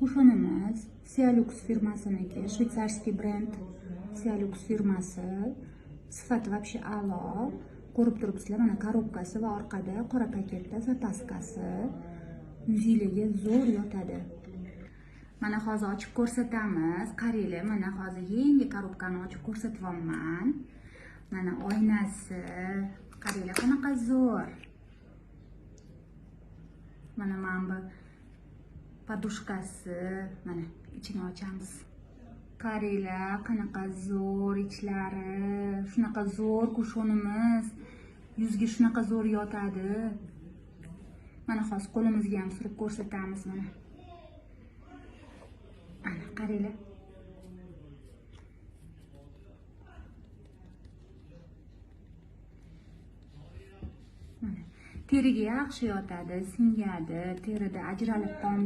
kushonimiz Sialux firmasiniki, shvetsarskiy brend Sialux firmasi. Sifati вообще a'lo. Ko'rib turibsizlar, mana korobkasi va orqada qora paketda zapaskasi. Yuzingiga zo'r yotadi. Mana hozir ochib ko'rsatamiz. Qaranglar, mana hozir yangi korobkani ochib ko'rsatyapman. Mana oynasi. Qaranglar, qanaqa zo'r. Mana bu podushkasi. Mana ichini ochamiz. Qaranglar, qanaqa zo'r ichlari. Shunaqa zo'r kushonimiz. Yuzga shunaqa zo'r yotadi. Mana hozir qo'limizga ham surib ko'rsatamiz mana. Ana qaranglar. Mana teriga yaxshi yotadi, singadi, terida ajralib qolmaydi.